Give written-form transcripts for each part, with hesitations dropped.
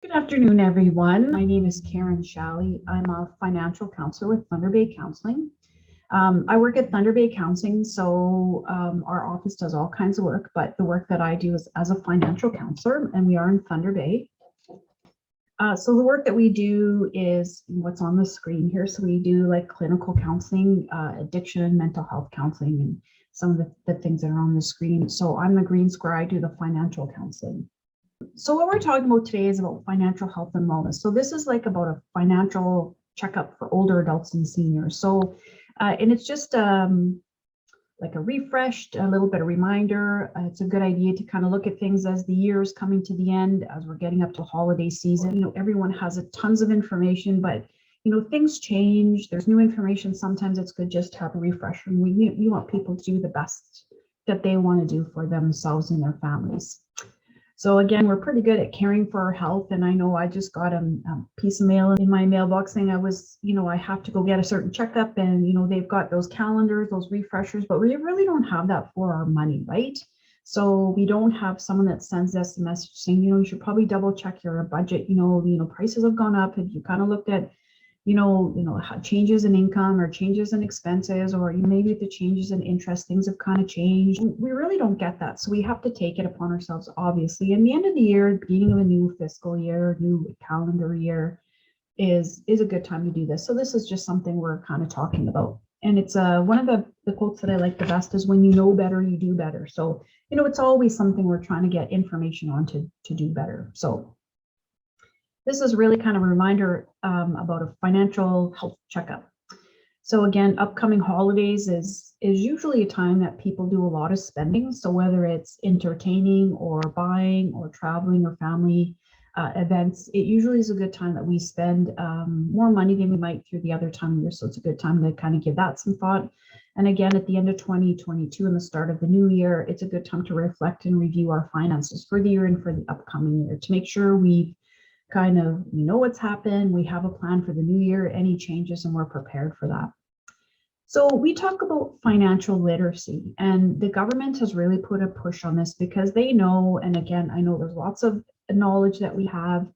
Good afternoon, everyone. My name is Karen Shalley. I'm a financial counselor with Thunder Bay Counselling. I work at Thunder Bay Counselling, so our office does all kinds of work, but the work that I do is as a financial counselor, and we are in Thunder Bay. So the work that we do is what's on the screen here. So we do like clinical counseling, addiction, mental health counseling, and some of the things that are on the screen. So I'm the green square. I do the financial counseling. So what we're talking about today is about financial health and wellness. So this is like about a financial checkup for older adults and seniors. So, and it's just like a refreshed, a little bit of reminder. It's a good idea to kind of look at things as the year is coming to the end, as we're getting up to holiday season. You know, everyone has tons of information, but you know, things change. There's new information. Sometimes it's good just to have a refresher. And we want people to do the best that they want to do for themselves and their families. So again, we're pretty good at caring for our health. And I know I just got a piece of mail in my mailbox saying I have to go get a certain checkup, and, you know, they've got those calendars, those refreshers, but we really don't have that for our money, right? So we don't have someone that sends us a message saying, you should probably double check your budget. Prices have gone up. Have you kind of looked at changes in income or changes in expenses, or maybe the changes in interest, things have kind of changed. We really don't get that. So we have to take it upon ourselves, obviously. And the end of the year, beginning of a new fiscal year, new calendar year is a good time to do this. So this is just something we're kind of talking about. And it's one of the quotes that I like the best is, when you know better, you do better. So, it's always something we're trying to get information on to do better. So this is really kind of a reminder about a financial health checkup. So again, upcoming holidays is usually a time that people do a lot of spending. So whether it's entertaining or buying or traveling or family events, it usually is a good time that we spend more money than we might through the other time of year. So it's a good time to kind of give that some thought. And again, at the end of 2022 and the start of the new year, it's a good time to reflect and review our finances for the year and for the upcoming year to make sure we know what's happened, we have a plan for the new year, any changes, and we're prepared for that. So we talk about financial literacy, and the government has really put a push on this because they know, and again, I know there's lots of knowledge that we have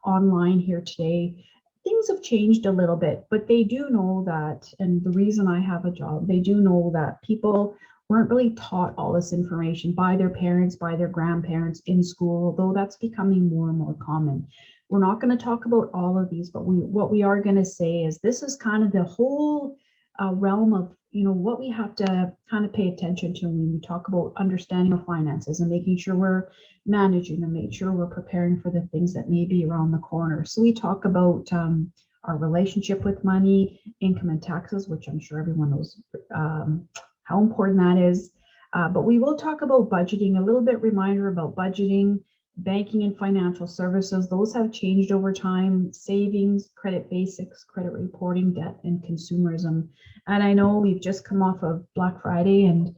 online here today. Things have changed a little bit, but they do know that, and the reason I have a job, they do know that people weren't really taught all this information by their parents, by their grandparents in school, although that's becoming more and more common. We're not going to talk about all of these, but what we are going to say is this is kind of the whole realm of, what we have to kind of pay attention to when we talk about understanding our finances and making sure we're managing and make sure we're preparing for the things that may be around the corner. So we talk about our relationship with money, income and taxes, which I'm sure everyone knows how important that is. But we will talk about budgeting, a little bit reminder about budgeting, banking and financial services. Those have changed over time, savings, credit basics, credit reporting, debt, and consumerism. And I know we've just come off of Black Friday, and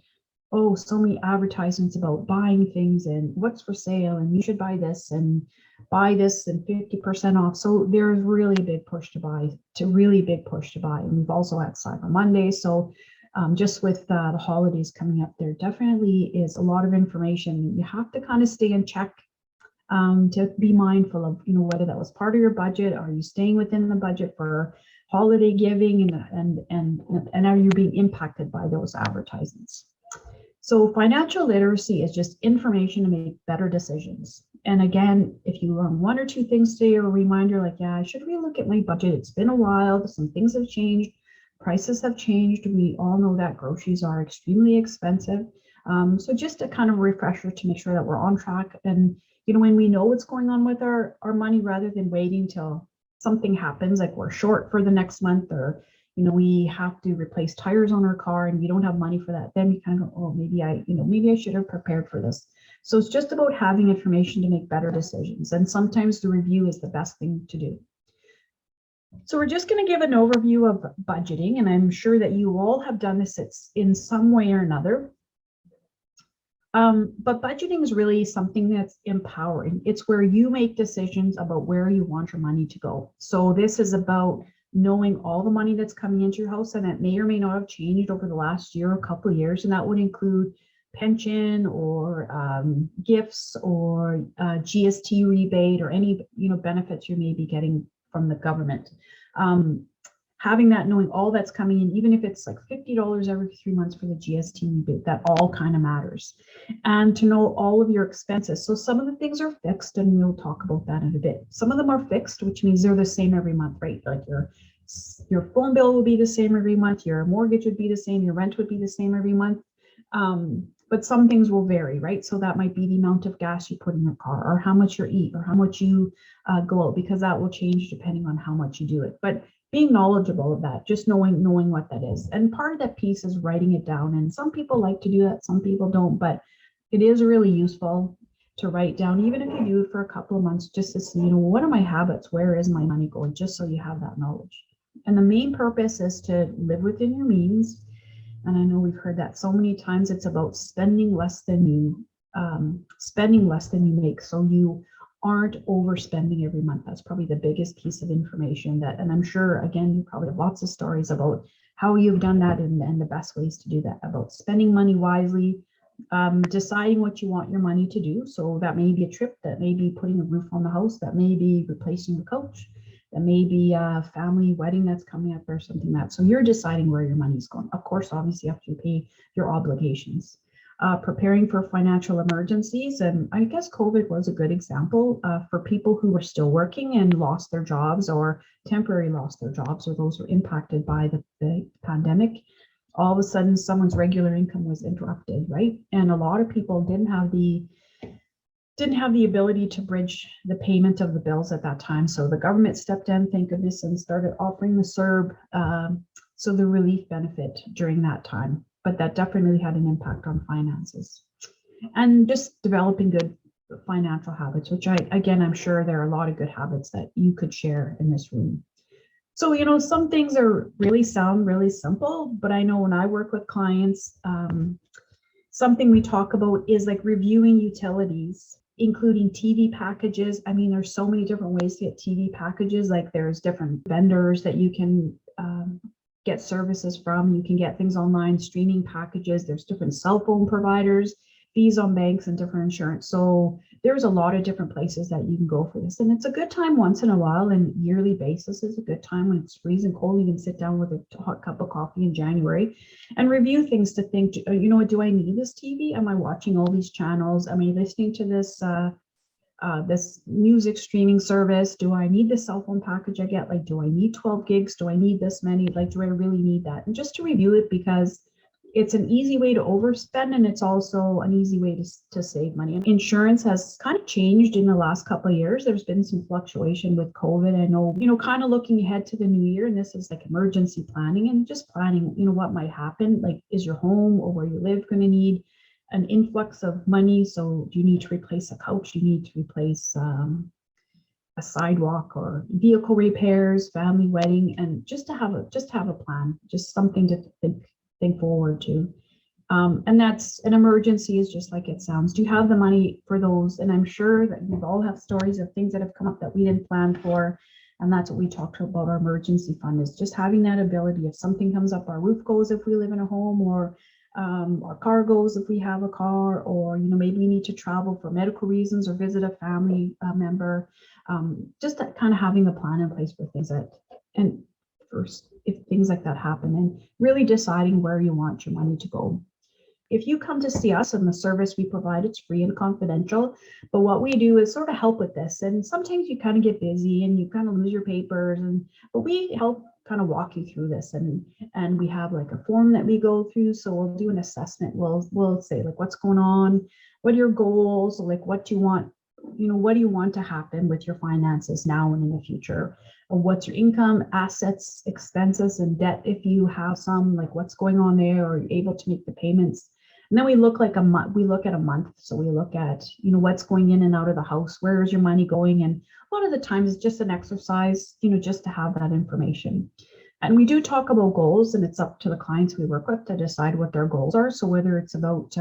so many advertisements about buying things and what's for sale, and you should buy this and 50% off. So there's really a big push to buy, And we've also had Cyber Monday. So just with the holidays coming up, there definitely is a lot of information. You have to kind of stay in check to be mindful of, whether that was part of your budget. Are you staying within the budget for holiday giving, and are you being impacted by those advertisements? So financial literacy is just information to make better decisions. And again, if you learn one or two things today, or a reminder like, I should relook at my budget. It's been a while. Some things have changed. Prices have changed. We all know that groceries are extremely expensive. So just a kind of refresher to make sure that we're on track. And, when we know what's going on with our money, rather than waiting till something happens, like we're short for the next month, or, we have to replace tires on our car and we don't have money for that, then we kind of go, maybe I should have prepared for this. So it's just about having information to make better decisions. And sometimes the review is the best thing to do. So we're just going to give an overview of budgeting, and I'm sure that you all have done this in some way or another. But budgeting is really something that's empowering. It's where you make decisions about where you want your money to go. So this is about knowing all the money that's coming into your house, and that may or may not have changed over the last year or couple of years. And that would include pension or gifts or GST rebate or any benefits you may be getting from the government. Having that, knowing all that's coming in, even if it's like $50 every 3 months for the GST rebate, that all kind of matters. And to know all of your expenses. So some of the things are fixed, and we'll talk about that in a bit. Some of them are fixed, which means they're the same every month, right? Like your phone bill will be the same every month, your mortgage would be the same, your rent would be the same every month. But some things will vary, right? So that might be the amount of gas you put in your car, or how much you eat, or how much you go out, because that will change depending on how much you do it. But being knowledgeable of that, just knowing what that is. And part of that piece is writing it down. And some people like to do that, some people don't, but it is really useful to write down, even if you do it for a couple of months, just to see, what are my habits? Where is my money going? Just so you have that knowledge. And the main purpose is to live within your means. And I know we've heard that so many times. It's about spending less than you make, so you aren't overspending every month. That's probably the biggest piece of information that, and I'm sure, again, you probably have lots of stories about how you've done that and the best ways to do that, about spending money wisely, deciding what you want your money to do. So that may be a trip, that may be putting a roof on the house, that may be replacing the couch, that may be a family wedding that's coming up or something like that. So you're deciding where your money's going. Of course, obviously, after you pay your obligations. Preparing for financial emergencies. And I guess COVID was a good example for people who were still working and lost their jobs, or temporarily lost their jobs, or those who were impacted by the pandemic. All of a sudden, someone's regular income was interrupted, right? And a lot of people didn't have the ability to bridge the payment of the bills at that time. So the government stepped in, thank goodness, and started offering the CERB, so the relief benefit during that time. But that definitely had an impact on finances. And just developing good financial habits, which I'm sure there are a lot of good habits that you could share in this room. So, some things sound really simple, but I know when I work with clients, something we talk about is like reviewing utilities, including TV packages. I mean, there's so many different ways to get TV packages. Like there's different vendors that you can get services from. You can get things online, streaming packages. There's different cell phone providers, fees on banks, and different insurance. So there's a lot of different places that you can go for this. And it's a good time once in a while, and yearly basis is a good time when it's freezing cold. You can sit down with a hot cup of coffee in January and review things to think, do I need this TV? Am I watching all these channels? Am I listening to this this music streaming service? Do I need the cell phone package I get? Like, do I need 12 gigs? Do I need this many? Like, do I really need that? And just to review it, because it's an easy way to overspend, and it's also an easy way to save money. And insurance has kind of changed in the last couple of years. There's been some fluctuation with COVID. I know, kind of looking ahead to the new year, and this is like emergency planning and just planning, what might happen. Like, is your home or where you live going to need an influx of money? So do you need to replace a couch? Do you need to replace a sidewalk, or vehicle repairs, family wedding? And just to have a plan, just something to think forward to. And that's an emergency, is just like it sounds. Do you have the money for those? And I'm sure that we all have stories of things that have come up that we didn't plan for. And that's what we talked about our emergency fund, is just having that ability. If something comes up, our roof goes if we live in a home, or our car goes if we have a car, or maybe we need to travel for medical reasons or visit a family member. Just that kind of having a plan in place for things that, and first, if things like that happen, and really deciding where you want your money to go. If you come to see us and the service we provide, it's free and confidential, but what we do is sort of help with this. And sometimes you kind of get busy and you kind of lose your papers, but we help kind of walk you through this, and we have like a form that we go through. So we'll do an assessment. We'll say, like, what's going on, what are your goals, like what do you want, what do you want to happen with your finances now and in the future? What's your income, assets, expenses, and debt if you have some, like what's going on there? Are you able to make the payments? And then we look at a month. So we look at, what's going in and out of the house, where is your money going? And a lot of the times it's just an exercise, just to have that information. And we do talk about goals, and it's up to the clients we work with to decide what their goals are. So whether it's about,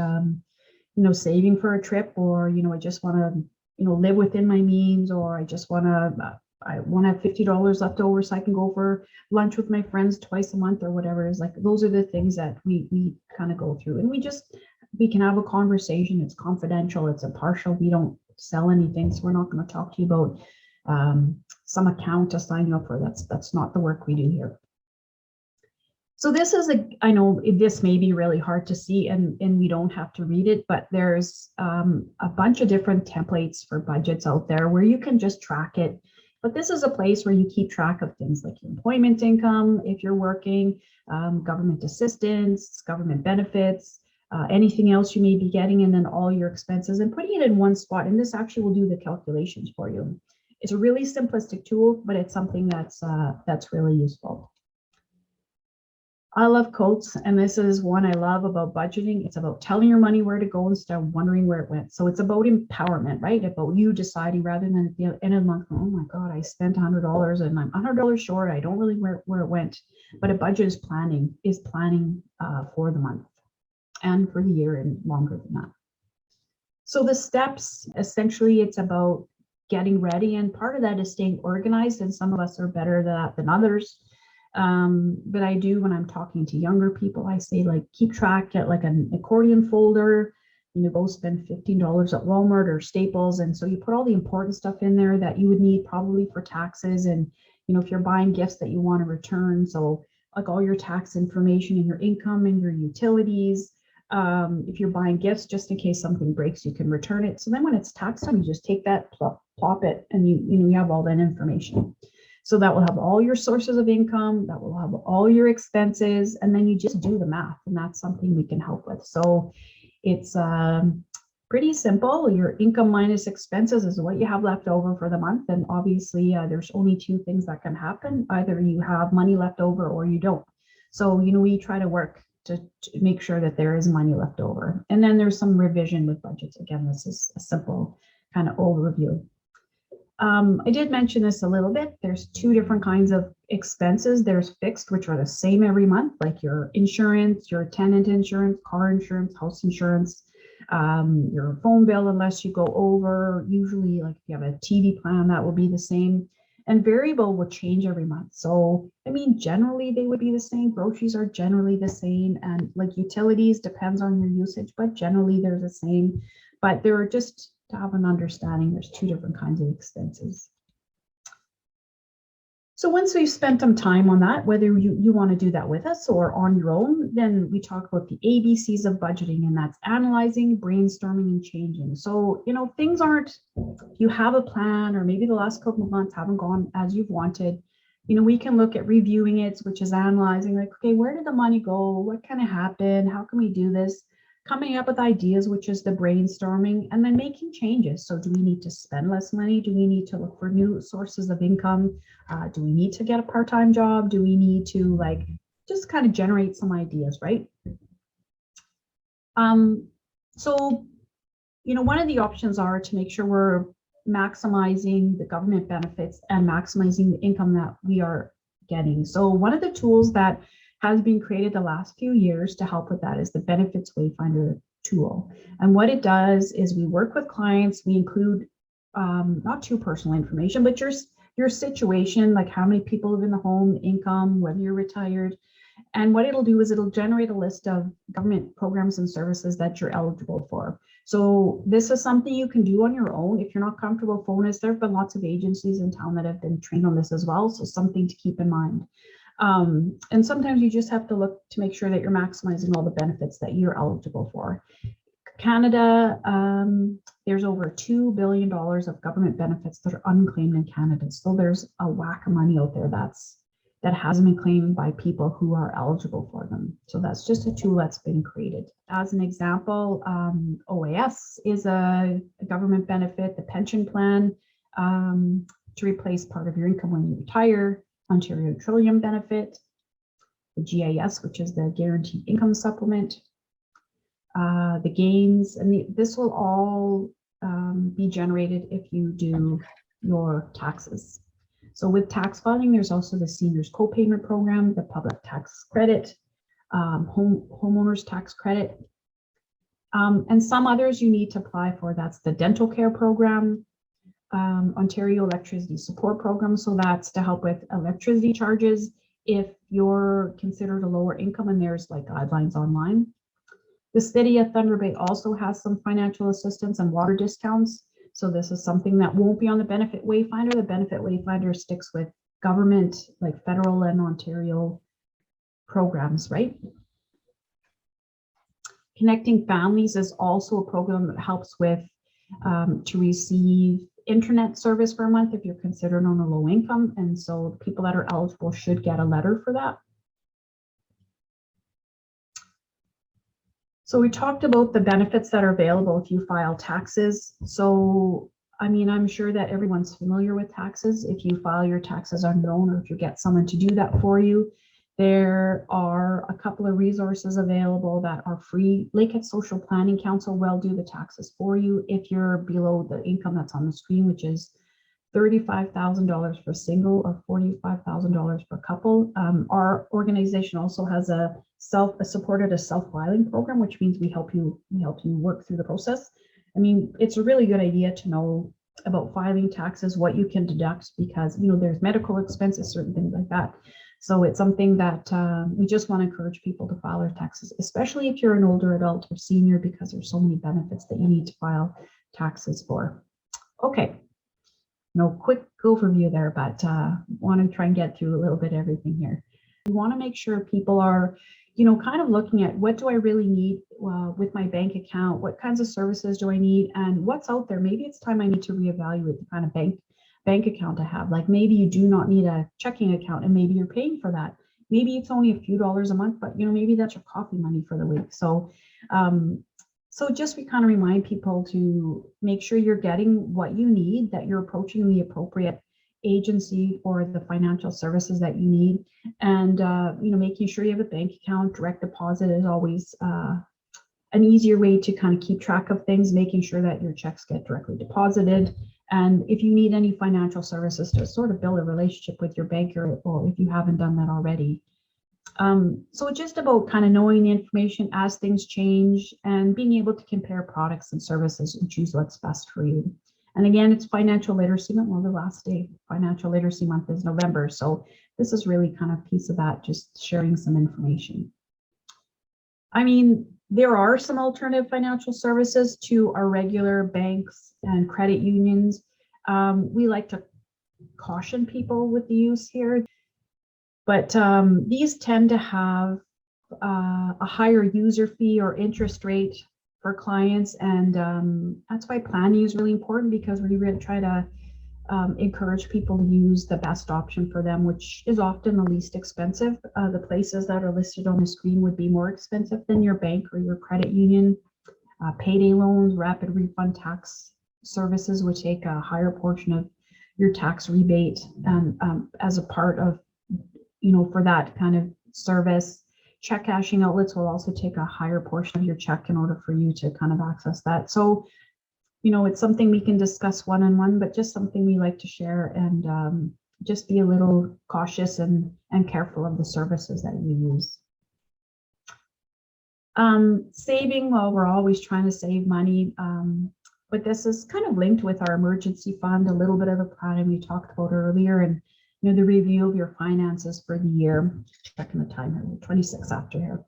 saving for a trip, or, I just want to, live within my means, or I just want to, I want to have $50 left over so I can go for lunch with my friends twice a month, or whatever it is. Like, those are the things that we kind of go through, and we just we can have a conversation. It's confidential, it's impartial. We don't sell anything, so we're not going to talk to you about some account to sign you up for. That's not the work we do here. So this is I know this may be really hard to see and we don't have to read it, but there's a bunch of different templates for budgets out there where you can just track it. But this is a place where you keep track of things like your employment income, if you're working, government assistance, government benefits, anything else you may be getting, and then all your expenses, and putting it in one spot. And this actually will do the calculations for you. It's a really simplistic tool, but it's something that's really useful. I love quotes, and this is one I love about budgeting. It's about telling your money where to go instead of wondering where it went. So it's about empowerment, right? About you deciding rather than at the end of the month, oh my God, I spent $100 and I'm $100 short. I don't really know where it went. But a budget is planning for the month and for the year and longer than that. So the steps, essentially, it's about getting ready, and part of that is staying organized, and some of us are better at that than others. But I do, when I'm talking to younger people, I say, like, keep track, get like an accordion folder, go spend $15 at Walmart or Staples. And so you put all the important stuff in there that you would need probably for taxes. And, if you're buying gifts that you want to return, so like all your tax information and your income and your utilities. If you're buying gifts, just in case something breaks, you can return it. So then when it's tax time, you just take that, plop it, and you have all that information. So that will have all your sources of income, that will have all your expenses, and then you just do the math, and that's something we can help with. So it's pretty simple. Your income minus expenses is what you have left over for the month. And obviously there's only two things that can happen. Either you have money left over or you don't. So, we try to work to make sure that there is money left over. And then there's some revision with budgets. Again, this is a simple kind of overview. I did mention this a little bit. There's two different kinds of expenses. There's fixed, which are the same every month, like your insurance, your tenant insurance, car insurance, house insurance, your phone bill, unless you go over. Usually, like if you have a TV plan, that will be the same. And variable will change every month. So, generally they would be the same. Groceries are generally the same. And like utilities, depends on your usage, but generally they're the same. But there are, just to have an understanding, there's two different kinds of expenses. So once we've spent some time on that, whether you want to do that with us or on your own, then we talk about the ABCs of budgeting, and that's analyzing, brainstorming, and changing. So, things aren't, you have a plan, or maybe the last couple of months haven't gone as you've wanted. We can look at reviewing it, which is analyzing, like, okay, where did the money go? What kind of happened? How can we do this? Coming up with ideas, which is the brainstorming, and then making changes. So do we need to spend less money? Do we need to look for new sources of income? Do we need to get a part-time job? Do we need to just kind of generate some ideas, right? So, one of the options are to make sure we're maximizing the government benefits and maximizing the income that we are getting. So one of the tools that has been created the last few years to help with that is the Benefit Wayfinder tool. And what it does is we work with clients, we include not too personal information, but your situation, like how many people live in the home, income, whether you're retired. And what it'll do is it'll generate a list of government programs and services that you're eligible for. So this is something you can do on your own. If you're not comfortable, phone us. There have been lots of agencies in town that have been trained on this as well. So something to keep in mind. And sometimes you just have to look to make sure that you're maximizing all the benefits that you're eligible for. Canada, there's over $2 billion of government benefits that are unclaimed in Canada. So there's a whack of money out there that hasn't been claimed by people who are eligible for them. So that's just a tool that's been created. As an example, OAS is a government benefit, the pension plan to replace part of your income when you retire. Ontario Trillium benefit, the GIS, which is the Guaranteed Income Supplement, the gains, and this will all be generated if you do your taxes. So with tax filing, there's also the Seniors Co-Payment Program, the Public Tax Credit, Homeowners Tax Credit, and some others you need to apply for. That's the Dental Care Program, Ontario Electricity Support Program. So that's to help with electricity charges if you're considered a lower income, and there's guidelines online. The city of Thunder Bay also has some financial assistance and water discounts. So this is something that won't be on the Benefit Wayfinder. The Benefit Wayfinder sticks with government, like federal and Ontario programs, right? Connecting Families is also a program that helps with to receive internet service for a month if you're considered on a low income. And so people that are eligible should get a letter for that. So we talked about the benefits that are available if you file taxes. So, I mean, I'm sure that everyone's familiar with taxes. If you file your taxes on your own, or if you get someone to do that for you, there are a couple of resources available that are free. Lakehead Social Planning Council will do the taxes for you if you're below the income that's on the screen, which is $35,000 for single or $45,000 for couple. Our organization also has a self-filing program, which means we help you work through the process. I mean, it's a really good idea to know about filing taxes, what you can deduct, because there's medical expenses, certain things like that. So it's something that we just want to encourage people to file their taxes, especially if you're an older adult or senior, because there's so many benefits that you need to file taxes for. Okay. Quick overview there, but want to try and get through a little bit of everything here. We want to make sure people are, kind of looking at what do I really need with my bank account? What kinds of services do I need? And what's out there? Maybe it's time I need to reevaluate the kind of bank account I have. Like maybe you do not need a checking account and maybe you're paying for that. Maybe it's only a few dollars a month, but maybe that's your coffee money for the week. So just we kind of remind people to make sure you're getting what you need, that you're approaching the appropriate agency for the financial services that you need, and making sure you have a bank account. Direct deposit is always an easier way to kind of keep track of things, making sure that your checks get directly deposited. And if you need any financial services to sort of build a relationship with your banker, or if you haven't done that already. So it's just about kind of knowing the information as things change and being able to compare products and services and choose what's best for you. And again, it's Financial Literacy Month. Well, the last day Financial Literacy Month is November. So this is really kind of a piece of that, just sharing some information. I mean, there are some alternative financial services to our regular banks and credit unions. We like to caution people with the use here. But these tend to have a higher user fee or interest rate for clients. And that's why planning is really important, because we really try to encourage people to use the best option for them, which is often the least expensive. The places that are listed on the screen would be more expensive than your bank or your credit union. Payday loans, rapid refund tax services would take a higher portion of your tax rebate as a part of for that kind of service. Check cashing outlets will also take a higher portion of your check in order for you to kind of access that. So, it's something we can discuss one-on-one, but just something we like to share, and just be a little cautious and careful of the services that you use. Saving, well, we're always trying to save money, but this is kind of linked with our emergency fund, a little bit of the planning we talked about earlier, and the review of your finances for the year. Checking the time here, 26 after here.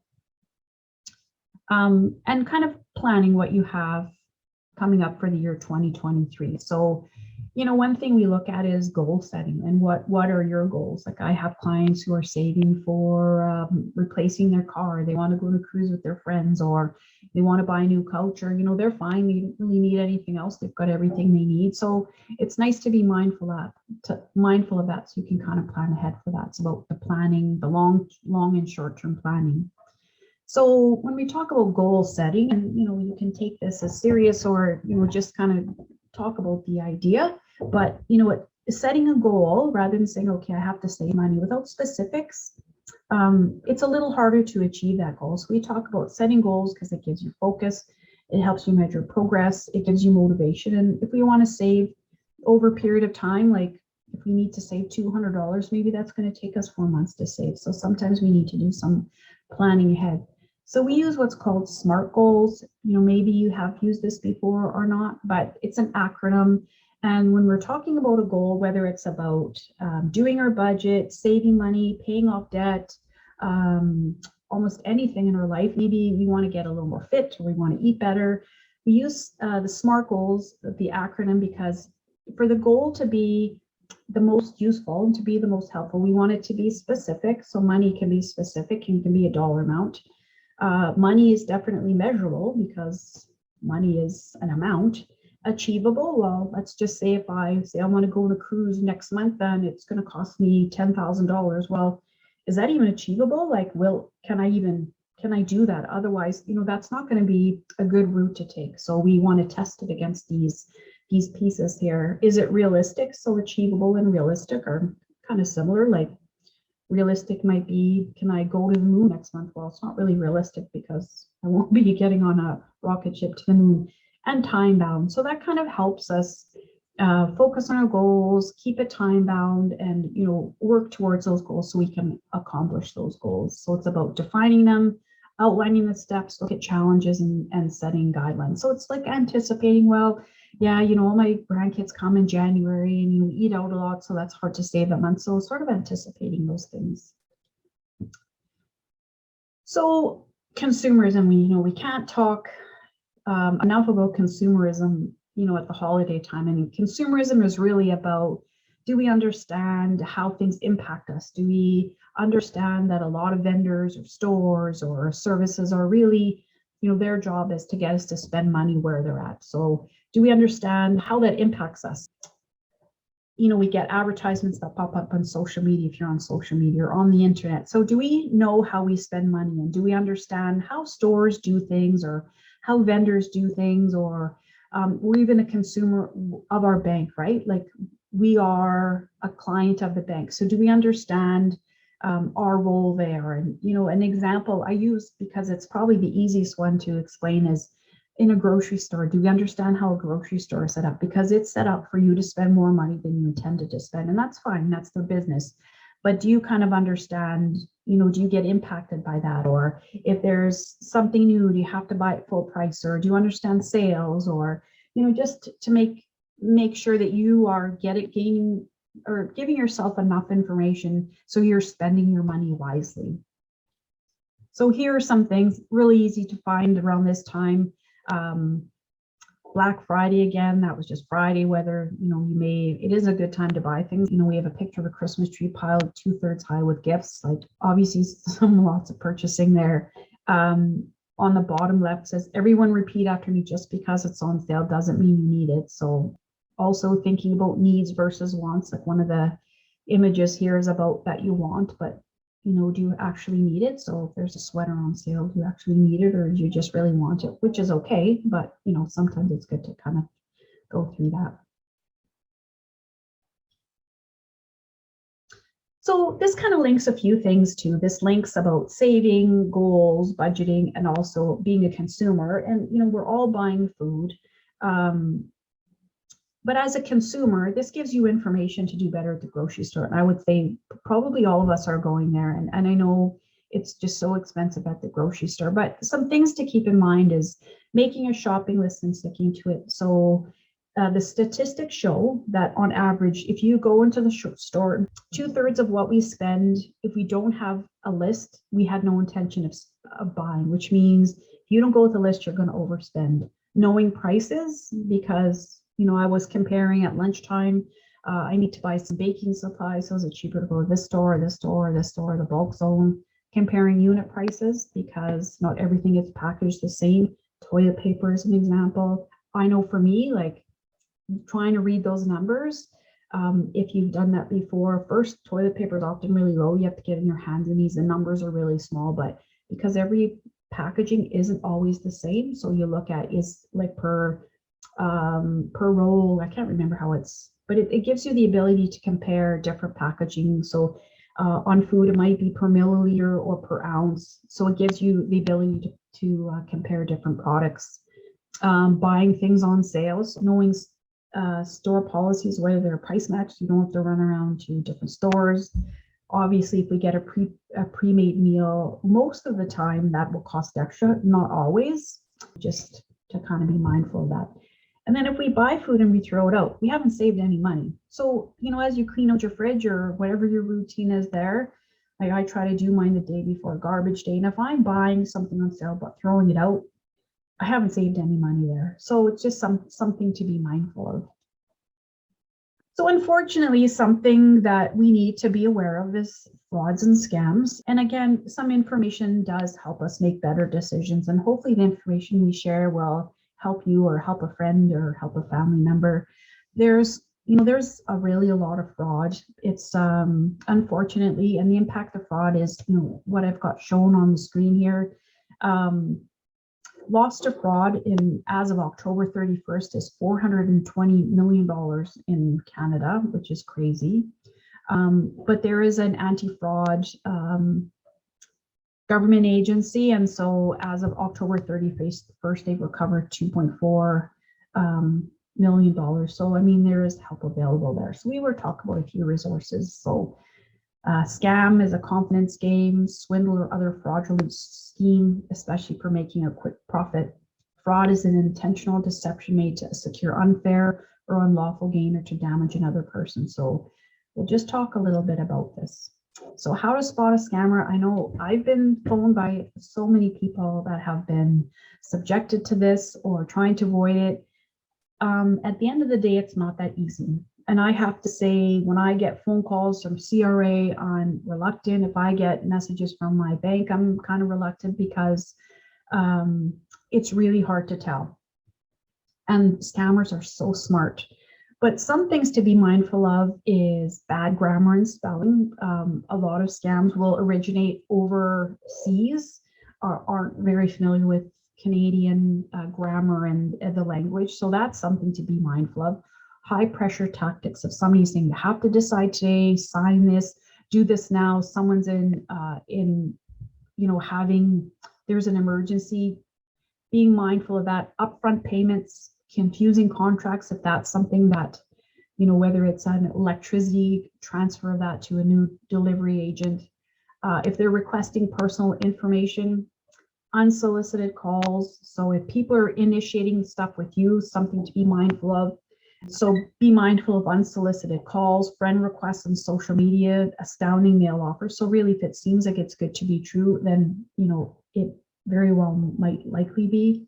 And kind of planning what you have coming up for the year 2023. So, one thing we look at is goal setting, and what are your goals? Like I have clients who are saving for replacing their car. They want to go on a cruise with their friends, or they want to buy a new couch, or they're fine. They don't really need anything else. They've got everything they need. So it's nice to be mindful of that, so you can kind of plan ahead for that. It's about the planning, the long and short-term planning. So when we talk about goal setting, and you can take this as serious, or just kind of talk about the idea, but setting a goal rather than saying, okay, I have to save money without specifics, it's a little harder to achieve that goal. So we talk about setting goals because it gives you focus, it helps you measure progress, it gives you motivation. And if we want to save over a period of time, like if we need to save $200, maybe that's going to take us 4 months to save. So sometimes we need to do some planning ahead. So we use what's called SMART goals. Maybe you have used this before or not, but it's an acronym. And when we're talking about a goal, whether it's about doing our budget, saving money, paying off debt, almost anything in our life. Maybe we want to get a little more fit or we want to eat better. We use the SMART goals, the acronym, because for the goal to be the most useful and to be the most helpful, we want it to be specific. So money can be specific and can be a dollar amount. Money is definitely measurable because money is an amount. Achievable, well, let's just say if I say I want to go on a cruise next month, then it's going to cost me $10,000. Well, is that even achievable? Like, can I do that? Otherwise, that's not going to be a good route to take. So we want to test it against these pieces here. Is it realistic? So achievable and realistic are kind of similar. Like realistic might be, can I go to the moon next month? Well, it's not really realistic because I won't be getting on a rocket ship to the moon. And time bound. So that kind of helps us focus on our goals, keep it time bound, and work towards those goals so we can accomplish those goals. So it's about defining them, outlining the steps, look at challenges, and setting guidelines. So it's like anticipating, well, yeah, all my grandkids come in January and we eat out a lot, so that's hard to save a month. So sort of anticipating those things. So consumerism, we can't talk enough about consumerism, at the holiday time. I mean, consumerism is really about, do we understand how things impact us? Do we understand that a lot of vendors or stores or services are really, their job is to get us to spend money where they're at. So do we understand how that impacts us? We get advertisements that pop up on social media, if you're on social media or on the internet. So do we know how we spend money, and do we understand how stores do things or how vendors do things, or we're even a consumer of our bank, right? Like we are a client of the bank. So do we understand our role there? And, an example I use, because it's probably the easiest one to explain, is in a grocery store. Do we understand how a grocery store is set up? Because it's set up for you to spend more money than you intended to spend. And that's fine, that's their business. But do you kind of understand, do you get impacted by that? Or if there's something new, do you have to buy it full price? Or do you understand sales? Or, just to make sure that you are gaining or giving yourself enough information so you're spending your money wisely. So here are some things really easy to find around this time. Black Friday again, that was just Friday, whether, it is a good time to buy things. We have a picture of a Christmas tree piled 2/3 high with gifts, like obviously lots of purchasing there. On the bottom left says, everyone repeat after me, just because it's on sale doesn't mean you need it. So also thinking about needs versus wants, like one of the images here is about that you want, but do you actually need it? So if there's a sweater on sale, do you actually need it, or do you just really want it? Which is okay, but sometimes it's good to kind of go through that. So this kind of links a few things too. This links about saving, goals, budgeting, and also being a consumer. And we're all buying food. But as a consumer, this gives you information to do better at the grocery store. And I would say probably all of us are going there. And I know it's just so expensive at the grocery store, but some things to keep in mind is making a shopping list and sticking to it. So the statistics show that on average, if you go into the store, 2/3 of what we spend, if we don't have a list, we had no intention of buying, which means if you don't go with a list, you're going to overspend. Knowing prices, because I was comparing at lunchtime, I need to buy some baking supplies, so is it cheaper to go to this store, this store, this store, the bulk zone? Comparing unit prices, because not everything is packaged the same. Toilet paper is an example. I know for me, like trying to read those numbers, if you've done that before, first, toilet paper is often really low. You have to get in your hands and knees. The numbers are really small, but because every packaging isn't always the same, so you look at is like per roll. I can't remember how but it gives you the ability to compare different packaging. So on food, it might be per milliliter or per ounce. So it gives you the ability to compare different products. Buying things on sales, knowing store policies, whether they're price matched, you don't have to run around to different stores. Obviously, if we get a pre-made meal, most of the time that will cost extra, not always, just to kind of be mindful of that. And then if we buy food and we throw it out, we haven't saved any money. So, as you clean out your fridge or whatever your routine is there, I try to do mine the day before garbage day. And if I'm buying something on sale but throwing it out, I haven't saved any money there. So it's just something to be mindful of. So unfortunately, something that we need to be aware of is frauds and scams. And again, some information does help us make better decisions. And hopefully the information we share will help you or help a friend or help a family member. There's a lot of fraud. It's unfortunately, and the impact of fraud is, what I've got shown on the screen here. Loss to fraud as of October 31st is $420 million in Canada, which is crazy. But there is an anti-fraud government agency, and so as of October 31st, they've recovered $2.4 million. So I mean, there is help available there. So we were talking about a few resources. So scam is a confidence game, swindle or other fraudulent scheme, especially for making a quick profit. Fraud is an intentional deception made to secure unfair or unlawful gain or to damage another person. So we'll just talk a little bit about this. So how to spot a scammer. I know I've been phoned by so many people that have been subjected to this or trying to avoid it. At the end of the day, it's not that easy. And I have to say, when I get phone calls from CRA, I'm reluctant. If I get messages from my bank, I'm kind of reluctant because it's really hard to tell. And scammers are so smart. But some things to be mindful of is bad grammar and spelling. A lot of scams will originate overseas or aren't very familiar with Canadian grammar and the language. So that's something to be mindful of. High pressure tactics of somebody saying you have to decide today, sign this, do this now. Someone's there's an emergency. Being mindful of that. Upfront payments, confusing contracts, if that's something that, whether it's an electricity transfer of that to a new delivery agent. If they're requesting personal information, unsolicited calls. So if people are initiating stuff with you, something to be mindful of. So be mindful of unsolicited calls, friend requests on social media, astounding mail offers. So really, if it seems like it's good to be true, then, it very well might likely be.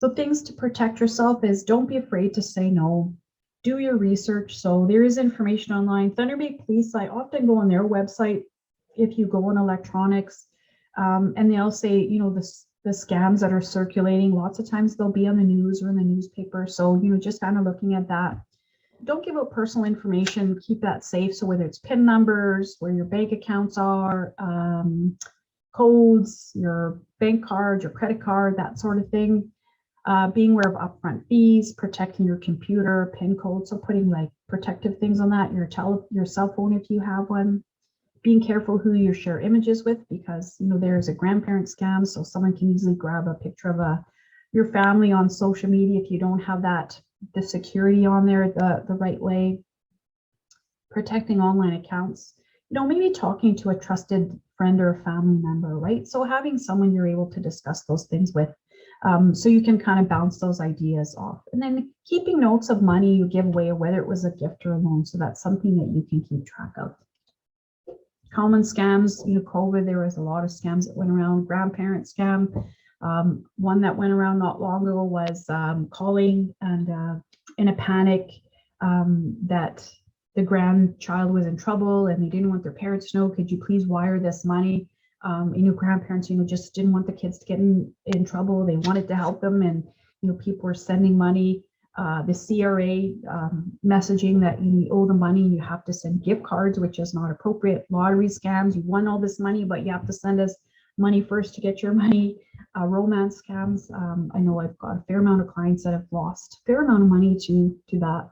So things to protect yourself is don't be afraid to say no. Do your research. So there is information online. Thunder Bay Police, I often go on their website if you go on electronics, and they'll say, the scams that are circulating, lots of times they'll be on the news or in the newspaper. So, just kind of looking at that. Don't give out personal information, keep that safe. So whether it's PIN numbers, where your bank accounts are, codes, your bank card, your credit card, that sort of thing. Being aware of upfront fees, protecting your computer, PIN code. So putting like protective things on that, your cell phone if you have one. Being careful who you share images with, because there's a grandparent scam, so someone can easily grab a picture of your family on social media if you don't have the security on there the right way. Protecting online accounts, maybe talking to a trusted friend or family member, right? So having someone you're able to discuss those things with, so you can kind of bounce those ideas off. And then keeping notes of money you give away, whether it was a gift or a loan, so that's something that you can keep track of. Common scams, COVID, there was a lot of scams that went around. Grandparent scam, one that went around not long ago was calling and in a panic that the grandchild was in trouble and they didn't want their parents to know. Could you please wire this money? Grandparents, just didn't want the kids to get in trouble. They wanted to help them, and people were sending money. The CRA messaging that you owe the money, you have to send gift cards, which is not appropriate. Lottery scams, you won all this money, but you have to send us money first to get your money. Romance scams, I know I've got a fair amount of clients that have lost a fair amount of money to that.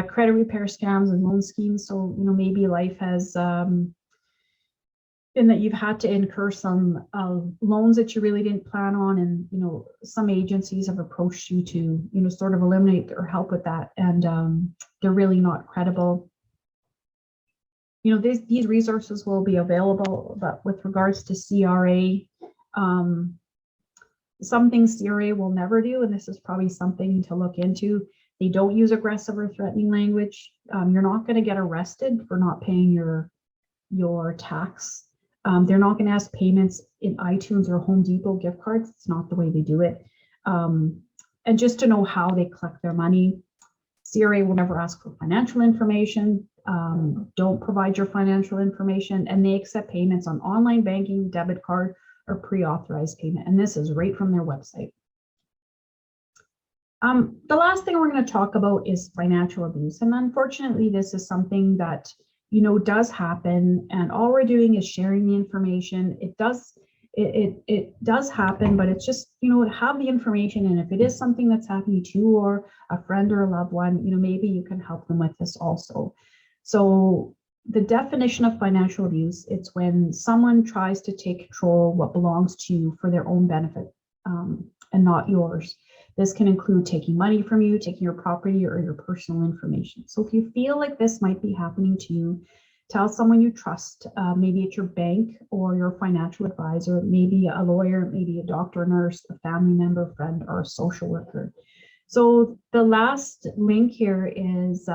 Credit repair scams and loan schemes. So, maybe life has been that you've had to incur some loans that you really didn't plan on, and some agencies have approached you to sort of eliminate or help with that, and they're really not credible. These resources will be available, but with regards to CRA, some things CRA will never do, and this is probably something to look into. They don't use aggressive or threatening language. You're not going to get arrested for not paying your your tax. They're not going to ask payments in iTunes or Home Depot gift cards. It's not the way they do it. And just to know how they collect their money, CRA will never ask for financial information. Don't provide your financial information, and they accept payments on online banking, debit card, or pre-authorized payment. And this is right from their website. The last thing we're going to talk about is financial abuse. And unfortunately, this is something that, does happen. And all we're doing is sharing the information. It does happen, but it's just, have the information. And if it is something that's happening to you or a friend or a loved one, maybe you can help them with this also. So the definition of financial abuse, it's when someone tries to take control of what belongs to you for their own benefit, and not yours. This can include taking money from you, taking your property or your personal information. So if you feel like this might be happening to you, tell someone you trust, maybe it's your bank or your financial advisor, maybe a lawyer, maybe a doctor, nurse, a family member, friend, or a social worker. So the last link here is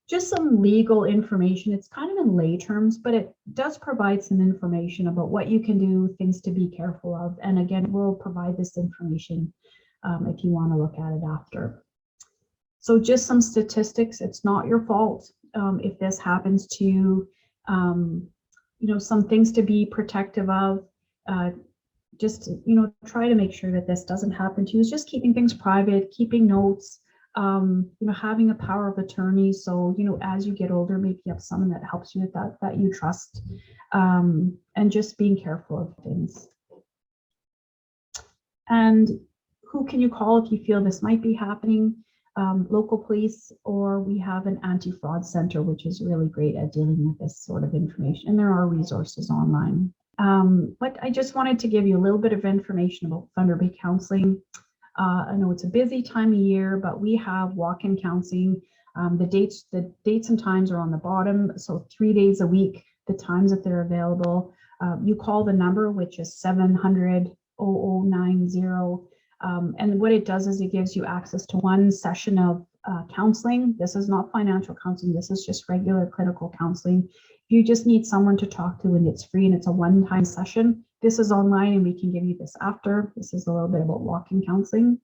just some legal information. It's kind of in lay terms, but it does provide some information about what you can do, things to be careful of. And again, we'll provide this information if you want to look at it after. So just some statistics. It's not your fault if this happens to you. Some things to be protective of. Just try to make sure that this doesn't happen to you. It's just keeping things private, keeping notes, having a power of attorney. So as you get older, maybe you have someone that helps you with that you trust, and just being careful of things. And who can you call if you feel this might be happening? Local police, or we have an anti-fraud center, which is really great at dealing with this sort of information. And there are resources online. But I just wanted to give you a little bit of information about Thunder Bay Counselling. I know it's a busy time of year, but we have walk-in counseling. The dates and times are on the bottom. So 3 days a week, the times that they're available. You call the number, which is 700-0090. And what it does is it gives you access to one session of counseling. This is not financial counseling. This is just regular clinical counseling. If you just need someone to talk to and it's free and it's a one-time session, this is online and we can give you this after. This is a little bit about walk-in counseling.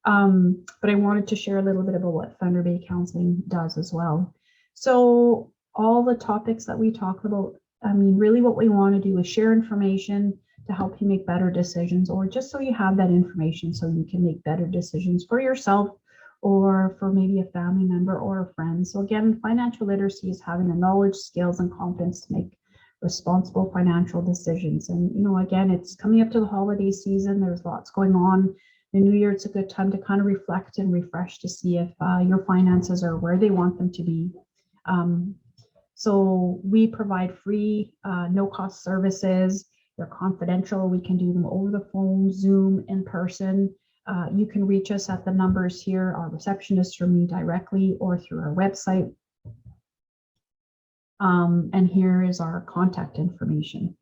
But I wanted to share a little bit about what Thunder Bay Counselling does as well. So all the topics that we talk about, really what we want to do is share information to help you make better decisions, or just so you have that information so you can make better decisions for yourself or for maybe a family member or a friend. So again, financial literacy is having the knowledge, skills, and confidence to make responsible financial decisions. And again, it's coming up to the holiday season. There's lots going on. The new year, it's a good time to kind of reflect and refresh to see if your finances are where they want them to be. So we provide free, no-cost services. They're confidential. We can do them over the phone, Zoom, in person. You can reach us at the numbers here, our receptionist or me directly, or through our website. And here is our contact information.